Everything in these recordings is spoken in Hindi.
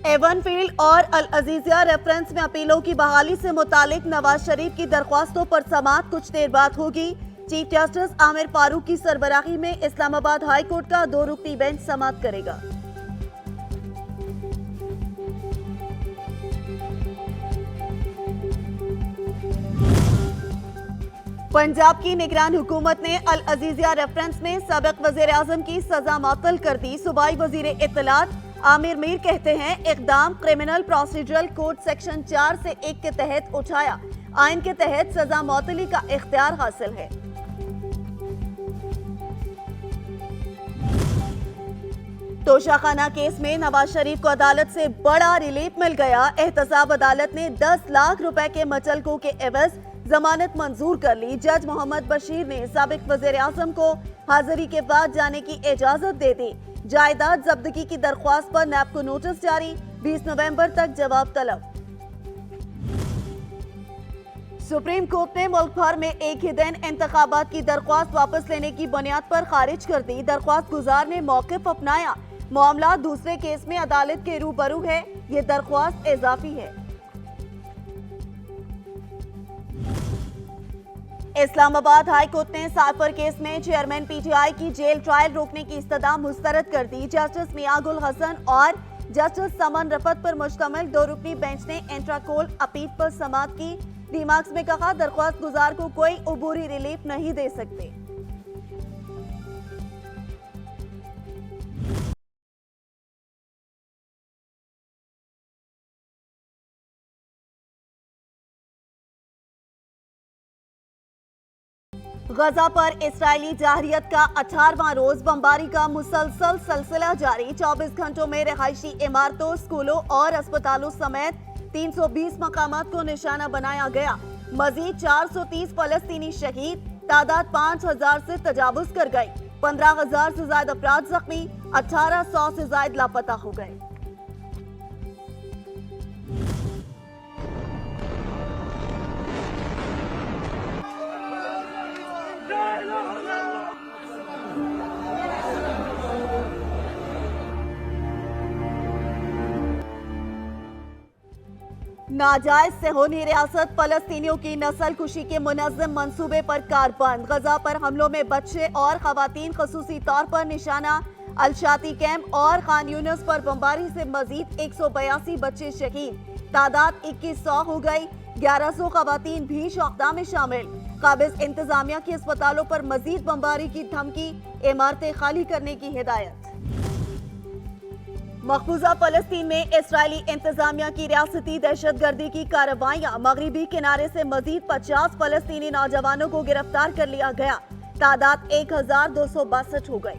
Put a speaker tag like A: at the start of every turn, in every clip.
A: एवन फील्ड और अल अजीजिया रेफरेंस में अपीलों की बहाली से मुतालिक नवाज शरीफ की दरख्वास्तों पर समाअत कुछ देर बाद होगी। चीफ जस्टिस आमिर फारूक की सरबराही में इस्लामाबाद हाई कोर्ट का 2 रुकनी बेंच समाअत करेगा। पंजाब की निगरान हुकूमत ने अल अजीजिया रेफरेंस में सबक वजीर आजम की सजा मुअत्तल कर दी। सूबाई वजीर इत्तलात आमिर मीर कहते हैं, इकदाम क्रिमिनल प्रोसीजरल कोड सेक्शन 4 से 1 के तहत उठाया। आइन के तहत सजा मुअत्तली का इख्तियार हासिल है। तोशाखाना केस में नवाज शरीफ को अदालत से बड़ा रिलीफ मिल गया। एहतसाब अदालत ने 10 लाख रुपए के मचलकों के एवज जमानत मंजूर कर ली। जज मोहम्मद बशीर ने साबिक वजीर आजम को हाजिरी के बाद जाने की इजाजत दे दी। जायदाद जब्तगी की दरख्वास्त पर नैब को नोटिस जारी, 20 नवंबर तक जवाब तलब। सुप्रीम कोर्ट ने मुल्क भर में एक ही दिन इंतखाबात की दरख्वास्त वापस लेने की बुनियाद पर खारिज कर दी। दरख्वास्त गुजार ने मौकिफ अपनाया। मामला दूसरे केस में अदालत के रूबरू है, ये दरख्वास्त इजाफी है। इस्लामाबाद हाई कोर्ट ने साइफर केस में चेयरमैन पीटीआई की जेल ट्रायल रोकने की इस्तदा मुस्तरद कर दी। जस्टिस मियागुल हसन और जस्टिस समन रफत पर मुश्तमिल 2 रुकनी बेंच ने इंट्राकोल अपील पर समाअत की। रिमार्क्स में कहा, दरख्वास्त गुजार को कोई उबूरी रिलीफ नहीं दे सकते। गजा पर इस्राएली जाहिरियत का 18वां रोज बमबारी का मुसलसल सिलसिला जारी। 24 घंटों में रिहायशी इमारतों, स्कूलों और अस्पतालों समेत 320 मकामात को निशाना बनाया गया। मजीद 430 फलस्तीनी शहीद, तादाद 5000 से तजावुज कर गई। 15,000 से ज्यादा अफराद जख्मी, 1800 से ज्यादा लापता हो गए। नाजायज सेहोनी रियासत फलस्तीनियों की नस्ल कुशी के मुनज़्ज़म मंसूबे पर कारबंद। गजा पर हमलों में बच्चे और खवातीन खसूसी तौर पर निशाना। अलशाती कैंप और खान यूनिस पर बमबारी से मजीद 182 बच्चे शहीद, तादाद 2100 हो गई। 1100 खवातीन भी शौकदा में शामिल। काबिज इंतजामिया की अस्पतालों पर मजीद बमबारी की धमकी, इमारतें खाली करने की हिदायत। मकबूजा फलस्तीन में इसराइली इंतजामिया की रियासती दहशतगर्दी की कार्रवाइयां। मगरिबी किनारे से मजीद 50 फलस्तीनी नौजवानों को गिरफ्तार कर लिया गया। तादाद 1262 हो गई।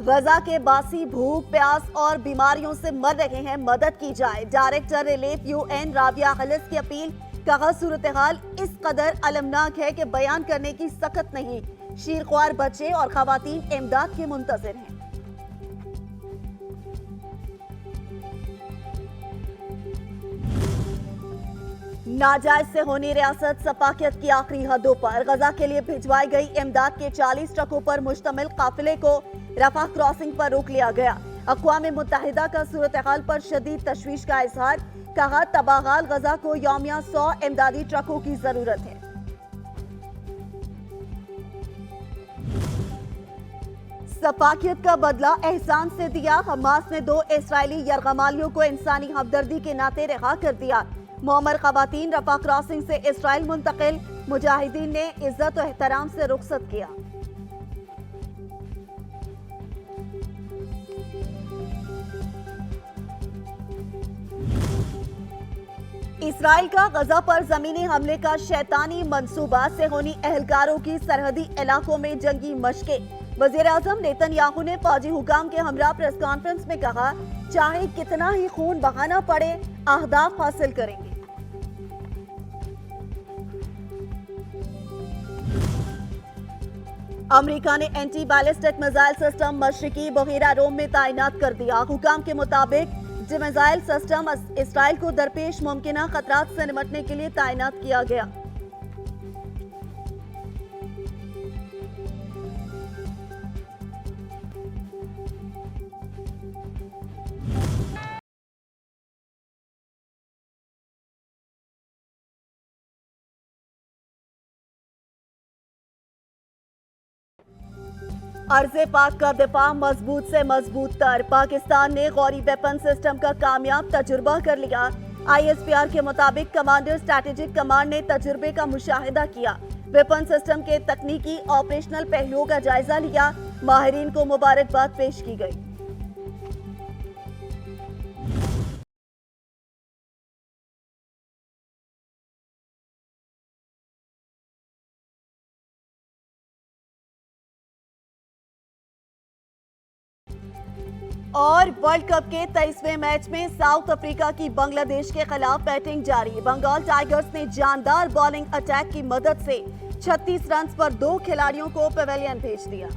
A: गजा के बासी भूख, प्यास और बीमारियों से मर रहे हैं, मदद की जाए। डायरेक्टर रिलीफ यूएन राबिया खलिस की अपील। कहा, सूरत हाल इस कदर अलमनाक है कि बयान करने की सकत नहीं। शीरख्वार बच्चे और खवातीन इमदाद के मुंतजिर हैं। नाजायज से होनी रियासत सफाकियत की आखिरी हदों पर। गजा के लिए भिजवाई गई इमदाद के 40 ट्रकों पर मुश्तमिल काफिले को रफा क्रॉसिंग पर रोक लिया गया। अक़वाम मुत्तहिदा का सूरत हाल पर शदीद तशवीश का इजहार। कहा, तबाहाल गजा को यौमिया 100 इमदादी ट्रकों की जरूरत है। सफाकियत का बदला एहसान से दिया। हमास ने 2 इस्राएली यरगमालियों को इंसानी हमदर्दी के नाते रिहा कर दिया। मोमर खवातीन रफा क्रॉसिंग से इसराइल मुंतकिल। मुजाहिदीन ने इज्जत और एहतराम से रुखसत किया। इसराइल का गजा पर जमीनी हमले का शैतानी मंसूबा। सेहोनी एहलकारों की सरहदी इलाकों में जंगी मशकें। वजीर आजम नेतन्याहू ने फौजी हुकाम के हमरा प्रेस कॉन्फ्रेंस में कहा, चाहे कितना ही खून बहाना पड़े, अहदाफ हासिल करेंगे। अमेरिका ने एंटी बैलिस्टिक मिसाइल सिस्टम मशरिकी बहीरा रोम में तैनात कर दिया। हुकाम के मुताबिक बैलिस्टिक मिसाइल सिस्टम इसराइल को दरपेश मुमकिन खतरात से निपटने के लिए तैनात किया गया। अर्ज़े पाक का दिफा मजबूत से मजबूत तर। पाकिस्तान ने गौरी वेपन सिस्टम का कामयाब तजुर्बा कर लिया। ISPR के मुताबिक कमांडर स्ट्रैटेजिक कमांड ने तजुर्बे का मुशाहिदा किया, वेपन सिस्टम के तकनीकी ऑपरेशनल पहलुओं का जायजा लिया। माहिरीन को मुबारकबाद पेश की गई। और वर्ल्ड कप के 23वें मैच में साउथ अफ्रीका की बांग्लादेश के खिलाफ बैटिंग जारी। बंगाल टाइगर्स ने जानदार बॉलिंग अटैक की मदद से 36 रन पर 2 खिलाड़ियों को पवेलियन भेज दिया।